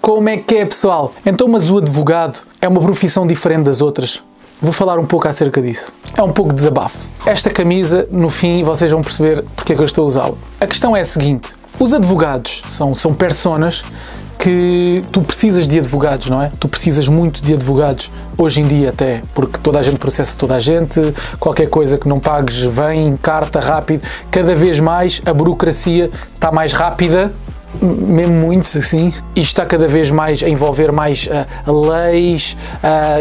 Como é que é, pessoal? Então, mas o advogado é uma profissão diferente das outras. Vou falar um pouco acerca disso. É um pouco de desabafo. Esta camisa, no fim, vocês vão perceber porque é que eu estou a usá-la. A questão é a seguinte. Os advogados são personas que tu precisas de advogados, não é? Tu precisas muito de advogados, hoje em dia até, porque toda a gente processa toda a gente, qualquer coisa que não pagues vem, carta, rápido. Cada vez mais a burocracia está mais rápida, mesmo muito assim. Isto está cada vez mais a envolver mais leis,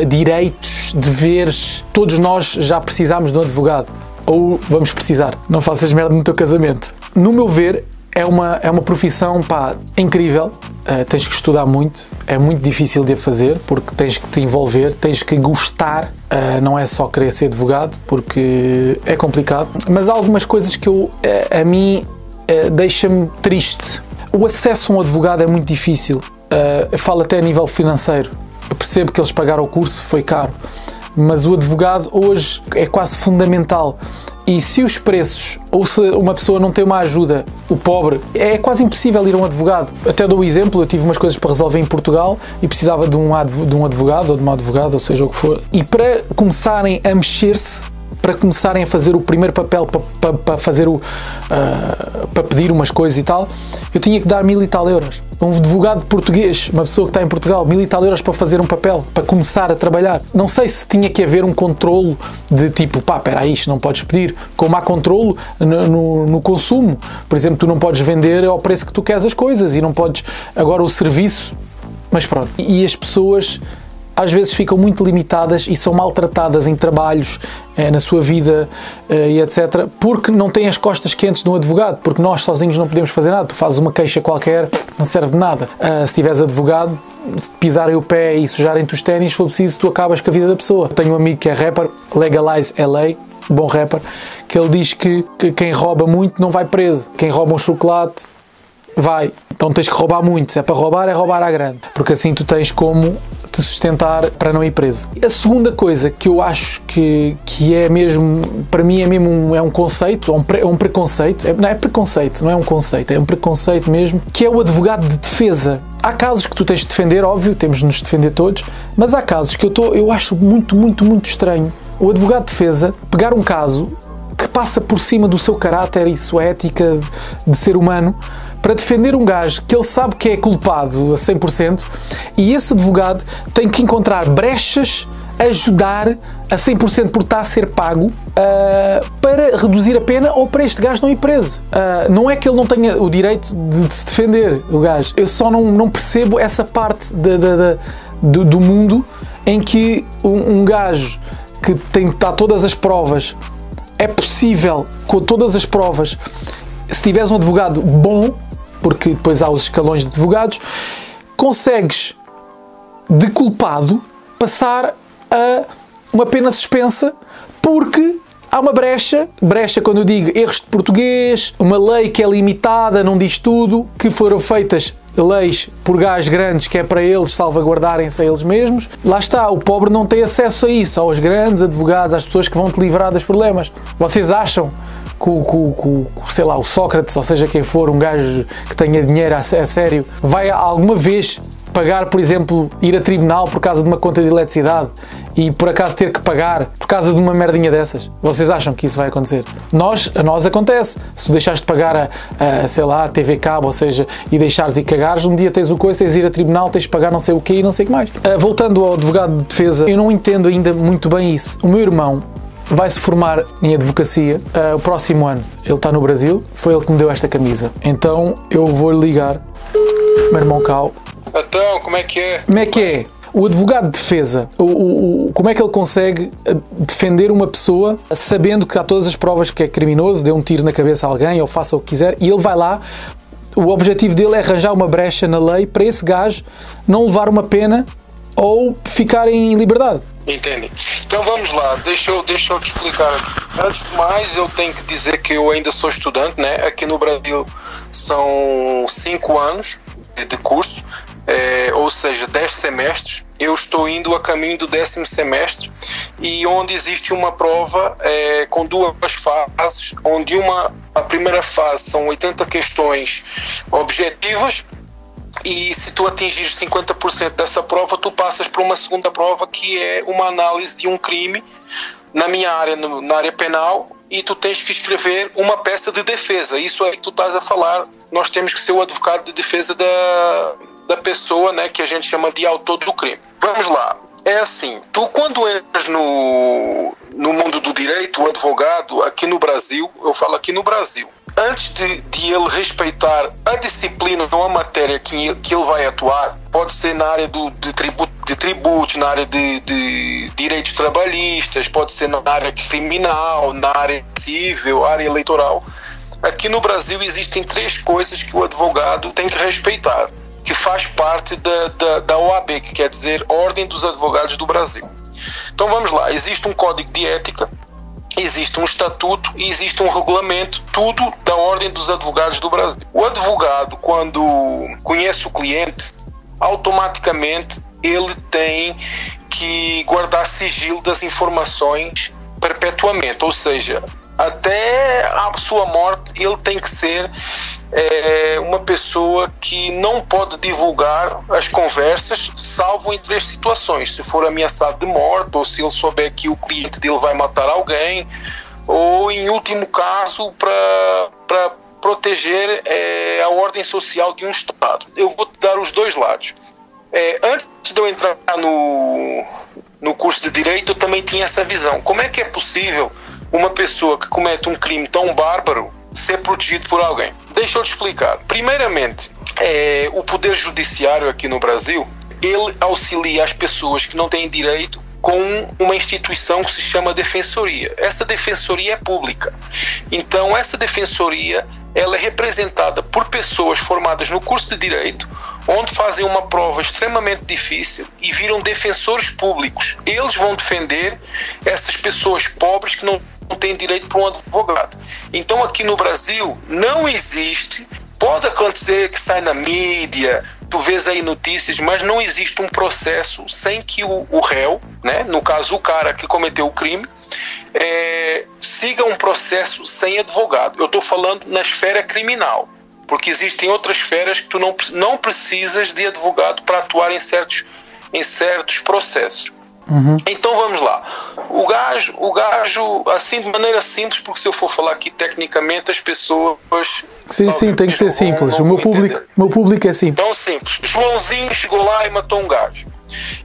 direitos, deveres. Todos nós já precisamos de um advogado. Ou vamos precisar. Não faças merda no teu casamento. No meu ver, é uma profissão, pá, incrível. Tens que estudar muito. É muito difícil de a fazer, porque tens que te envolver, tens que gostar. Não é só querer ser advogado, porque é complicado. Mas há algumas coisas que a mim deixa-me triste. O acesso a um advogado é muito difícil. Eu falo até a nível financeiro. Eu percebo que eles pagaram o curso, foi caro. Mas o advogado hoje é quase fundamental. E se os preços, ou se uma pessoa não tem uma ajuda, o pobre, é quase impossível ir a um advogado. Até dou o exemplo, eu tive umas coisas para resolver em Portugal e precisava de um advogado ou de uma advogada, ou seja o que for. E para começarem a mexer-se, para começarem a fazer o primeiro papel, para fazer para pedir umas coisas e tal, eu tinha que dar 1000 e tal euros. Um advogado português, uma pessoa que está em Portugal, 1000 e tal euros para fazer um papel, para começar a trabalhar. Não sei se tinha que haver um controlo de tipo, pá, espera aí, isto não podes pedir. Como há controlo no consumo. Por exemplo, tu não podes vender ao preço que tu queres as coisas e não podes agora o serviço. Mas pronto. E as pessoas às vezes ficam muito limitadas e são maltratadas em trabalhos, na sua vida e etc. porque não têm as costas quentes de um advogado, porque nós sozinhos não podemos fazer nada. Tu fazes uma queixa qualquer, não serve de nada. Se tiveres advogado, se te pisarem o pé e sujarem-te os ténis, se for preciso, tu acabas com a vida da pessoa. Tenho um amigo que é rapper, Legalize LA, bom rapper, que ele diz que quem rouba muito não vai preso. Quem rouba um chocolate vai. Então tens que roubar muito. Se é para roubar, é roubar à grande. Porque assim tu tens como te sustentar para não ir preso. A segunda coisa que eu acho que é mesmo, para mim é um conceito, é um preconceito, não é preconceito, não é um conceito, é um preconceito mesmo, que é o advogado de defesa. Há casos que tu tens de defender, óbvio, temos de nos defender todos, mas há casos que eu acho muito, muito, muito estranho. O advogado de defesa pegar um caso que passa por cima do seu caráter e sua ética de ser humano, para defender um gajo que ele sabe que é culpado a 100%, e esse advogado tem que encontrar brechas, ajudar a 100% por estar a ser pago para reduzir a pena ou para este gajo não ir preso. Não é que ele não tenha o direito de se defender, o gajo. Eu só não percebo essa parte do mundo em que um gajo que está todas as provas, é possível, com todas as provas, se tiveres um advogado bom, porque depois há os escalões de advogados, consegues, de culpado, passar a uma pena suspensa porque há uma brecha, quando eu digo erros de português, uma lei que é limitada, não diz tudo, que foram feitas leis por gajos grandes que é para eles salvaguardarem-se a eles mesmos. Lá está, o pobre não tem acesso a isso, aos grandes advogados, às pessoas que vão te livrar dos problemas. Vocês acham sei lá, o Sócrates, ou seja quem for, um gajo que tenha dinheiro a sério, vai alguma vez pagar, por exemplo, ir a tribunal por causa de uma conta de eletricidade e por acaso ter que pagar por causa de uma merdinha dessas? Vocês acham que isso vai acontecer? A nós acontece. Se tu deixares de pagar sei lá, a TV Cabo, ou seja, e deixares e cagares, um dia tens o coisa, tens de ir a tribunal, tens de pagar não sei o quê e não sei o que mais. Voltando ao advogado de defesa, eu não entendo ainda muito bem isso. O meu irmão vai se formar em advocacia o próximo ano. Ele está no Brasil, foi ele que me deu esta camisa. Então eu vou-lhe ligar, meu irmão Cal. Então, como é que é? Como é que é? O advogado de defesa, como é que ele consegue defender uma pessoa sabendo que há todas as provas que é criminoso, dê um tiro na cabeça a alguém ou faça o que quiser, e ele vai lá, o objetivo dele é arranjar uma brecha na lei para esse gajo não levar uma pena ou ficar em liberdade. Entendi. Então vamos lá, deixa eu te explicar. Antes de mais, eu tenho que dizer que eu ainda sou estudante, né? Aqui no Brasil são 5 anos de curso, ou seja, 10 semestres. Eu estou indo a caminho do 10º semestre, e onde existe uma prova com 2 fases, onde a primeira fase são 80 questões objetivas e se tu atingires 50% dessa prova, tu passas para uma segunda prova, que é uma análise de um crime na minha área, na área penal, e tu tens que escrever uma peça de defesa. Isso aí que tu estás a falar, nós temos que ser o advogado de defesa da pessoa, né, que a gente chama de autor do crime. Vamos lá. É assim, tu quando entras no mundo do direito, o advogado aqui no Brasil, eu falo aqui no Brasil, antes de ele respeitar a disciplina ou a matéria que ele vai atuar, pode ser na área de tributos, na área de direitos trabalhistas, pode ser na área criminal, na área civil, área eleitoral. Aqui no Brasil existem 3 coisas que o advogado tem que respeitar, que faz parte da OAB, que quer dizer Ordem dos Advogados do Brasil. Então vamos lá, existe um código de ética, existe um estatuto e existe um regulamento, tudo da Ordem dos Advogados do Brasil. O advogado, quando conhece o cliente, automaticamente ele tem que guardar sigilo das informações perpetuamente, ou seja, até a sua morte ele tem que ser uma pessoa que não pode divulgar as conversas, salvo em 3 situações: se for ameaçado de morte, ou se ele souber que o cliente dele vai matar alguém, ou em último caso para proteger a ordem social de um Estado. Eu vou te dar os 2 lados. Antes de eu entrar no curso de Direito, eu também tinha essa visão. Como é que é possível uma pessoa que comete um crime tão bárbaro ser protegido por alguém? Deixa eu te explicar. Primeiramente, o Poder Judiciário aqui no Brasil, ele auxilia as pessoas que não têm direito com uma instituição que se chama Defensoria. Essa Defensoria é pública. Então, essa Defensoria ela é representada por pessoas formadas no curso de Direito, onde fazem uma prova extremamente difícil e viram defensores públicos. Eles vão defender essas pessoas pobres que não têm direito para um advogado. Então aqui no Brasil não existe, pode acontecer que sai na mídia, tu vês aí notícias, mas não existe um processo sem que o réu, né, no caso o cara que cometeu o crime, siga um processo sem advogado. Eu estou falando na esfera criminal, porque existem outras esferas que tu não precisas de advogado para atuar em certos processos. Uhum. Então vamos lá. O gajo, assim de maneira simples, porque se eu for falar aqui tecnicamente, as pessoas... Sim, tem que ser simples. O meu público é simples. Então simples. Joãozinho chegou lá e matou um gajo.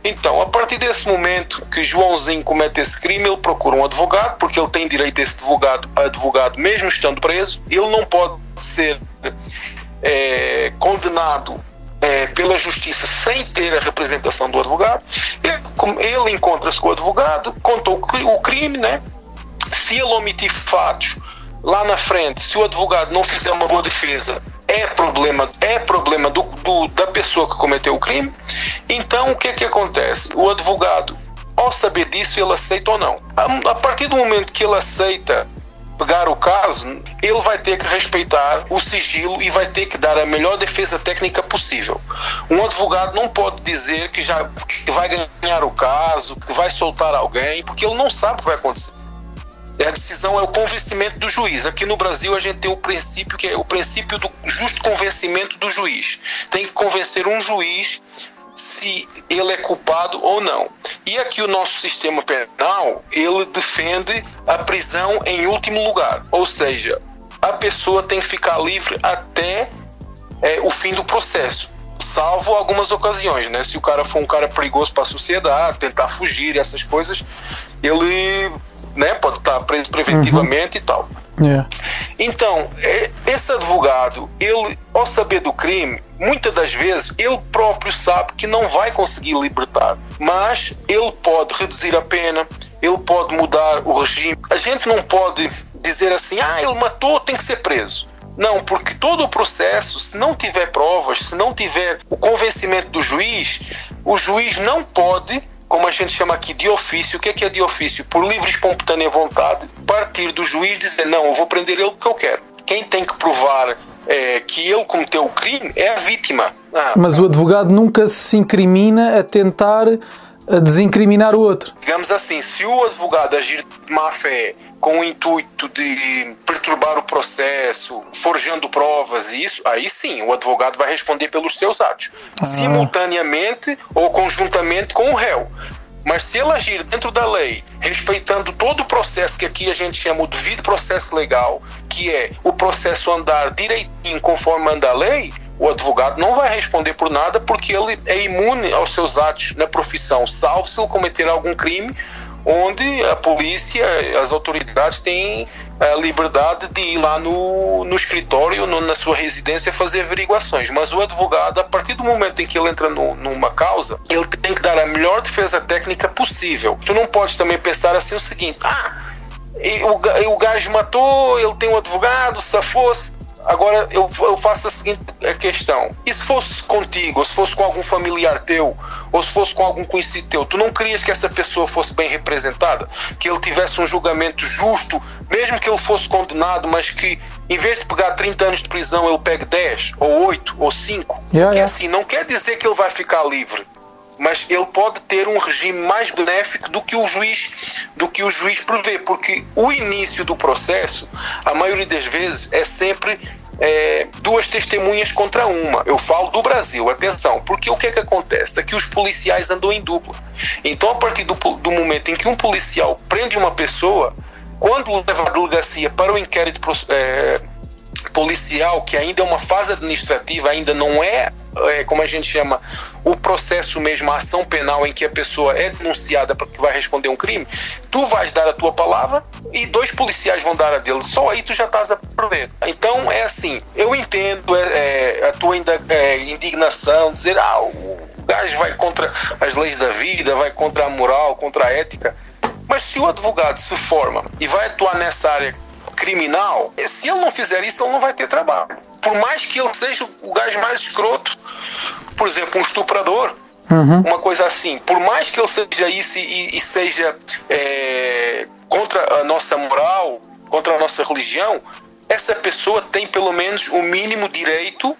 Então, a partir desse momento que Joãozinho comete esse crime, ele procura um advogado, porque ele tem direito a esse advogado mesmo estando preso. Ele não pode ser condenado pela justiça sem ter a representação do advogado. Ele encontra-se com o advogado, conta o crime, né? Se ele omitir fatos lá na frente, se o advogado não fizer uma boa defesa, é problema da pessoa que cometeu o crime. Então o que é que acontece? O advogado, ao saber disso, ele aceita ou não. A partir do momento que ele aceita pegar o caso, ele vai ter que respeitar o sigilo e vai ter que dar a melhor defesa técnica possível. Um advogado não pode dizer que vai ganhar o caso, que vai soltar alguém, porque ele não sabe o que vai acontecer. A decisão é o convencimento do juiz. Aqui no Brasil a gente tem o princípio, que é o princípio do justo convencimento do juiz. Tem que convencer um juiz se ele é culpado ou não. E aqui o nosso sistema penal, ele defende a prisão em último lugar. Ou seja, a pessoa tem que ficar livre até o fim do processo. Salvo algumas ocasiões, né? Se o cara for um cara perigoso para a sociedade, tentar fugir, essas coisas, ele... né, pode estar preso preventivamente e tal. Yeah. Então, esse advogado, ele, ao saber do crime, muitas das vezes, ele próprio sabe que não vai conseguir libertar, mas ele pode reduzir a pena, ele pode mudar o regime. A gente não pode dizer assim, ele matou, tem que ser preso. Não, porque todo o processo, se não tiver provas, se não tiver o convencimento do juiz, o juiz não pode, como a gente chama aqui, de ofício. O que é de ofício? Por livre e espontânea vontade, partir do juiz e dizer, não, eu vou prender ele porque eu quero. Quem tem que provar que ele cometeu o crime é a vítima. Mas o advogado nunca se incrimina a tentar a desincriminar o outro. Digamos assim, se o advogado agir de má fé com o intuito de perturbar o processo, forjando provas e isso, aí sim, o advogado vai responder pelos seus atos, simultaneamente ou conjuntamente com o réu. Mas se ele agir dentro da lei, respeitando todo o processo que aqui a gente chama o devido processo legal, que é o processo andar direitinho conforme anda a lei, o advogado não vai responder por nada, porque ele é imune aos seus atos na profissão, salvo se ele cometer algum crime onde a polícia, as autoridades têm a liberdade de ir lá no escritório, na sua residência, fazer averiguações. Mas o advogado, a partir do momento em que ele entra numa causa, ele tem que dar a melhor defesa técnica possível. Tu não podes também pensar assim o seguinte: o gajo matou, ele tem um advogado, se fosse. Agora eu faço a seguinte questão: e se fosse contigo, ou se fosse com algum familiar teu, ou se fosse com algum conhecido teu, tu não querias que essa pessoa fosse bem representada? Que ele tivesse um julgamento justo, mesmo que ele fosse condenado, mas que em vez de pegar 30 anos de prisão, ele pegue 10, ou 8, ou 5? Porque assim, não quer dizer que ele vai ficar livre, mas ele pode ter um regime mais benéfico do que o juiz prevê, porque o início do processo, a maioria das vezes, é sempre duas testemunhas contra uma. Eu falo do Brasil, atenção, porque o que é que acontece? Aqui os policiais andam em dupla. Então, a partir do momento em que um policial prende uma pessoa, quando leva a delegacia para o inquérito policial, que ainda é uma fase administrativa, ainda não é, como a gente chama, o processo mesmo, a ação penal em que a pessoa é denunciada porque vai responder um crime, tu vais dar a tua palavra e 2 policiais vão dar a dele, só aí tu já estás a perder. Então é assim, eu entendo a tua indignação, dizer o gajo vai contra as leis da vida, vai contra a moral, contra a ética, mas se o advogado se forma e vai atuar nessa área criminal, se ele não fizer isso, ele não vai ter trabalho. Por mais que ele seja o gajo mais escroto, por exemplo, um estuprador, uma coisa assim, por mais que ele seja isso e seja contra a nossa moral, contra a nossa religião, essa pessoa tem pelo menos o mínimo direito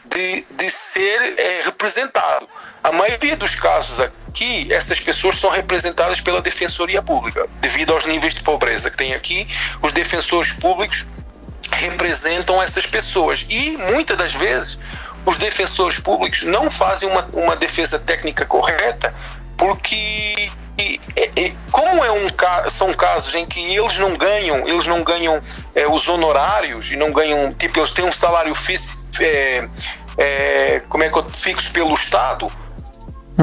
de ser representado. A maioria dos casos aqui, essas pessoas são representadas pela Defensoria Pública. Devido aos níveis de pobreza que tem aqui, os defensores públicos representam essas pessoas. E, muitas das vezes, os defensores públicos não fazem uma defesa técnica correta, porque como são casos em que eles não ganham os honorários e não ganham, tipo, eles têm um salário fixo pelo Estado.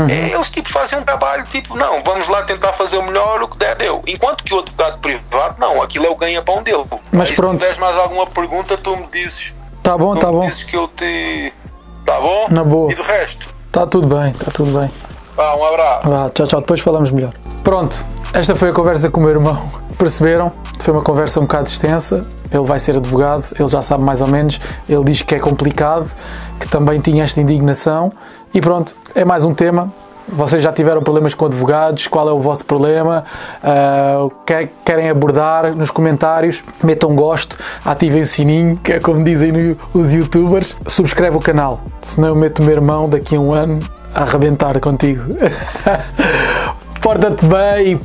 Eles fazem um trabalho não, vamos lá tentar fazer o melhor, o que der deu. Enquanto que o advogado privado, não, aquilo é o ganha-pão dele. Mas pronto. Se tiveres mais alguma pergunta, tu me dizes. Tá bom. Dizes que eu te... Tá bom? Na boa. E do resto? Tá tudo bem. Um abraço. Tchau, depois falamos melhor. Pronto, esta foi a conversa com o meu irmão. Perceberam? Foi uma conversa um bocado extensa. Ele vai ser advogado, ele já sabe mais ou menos. Ele diz que é complicado, que também tinha esta indignação. E pronto, é mais um tema. Vocês já tiveram problemas com advogados? Qual é o vosso problema? Querem abordar nos comentários? Metam gosto, ativem o sininho, que é como dizem os youtubers. Subscreve o canal, senão eu meto o meu irmão daqui a um ano a arrebentar contigo. Porta-te bem e...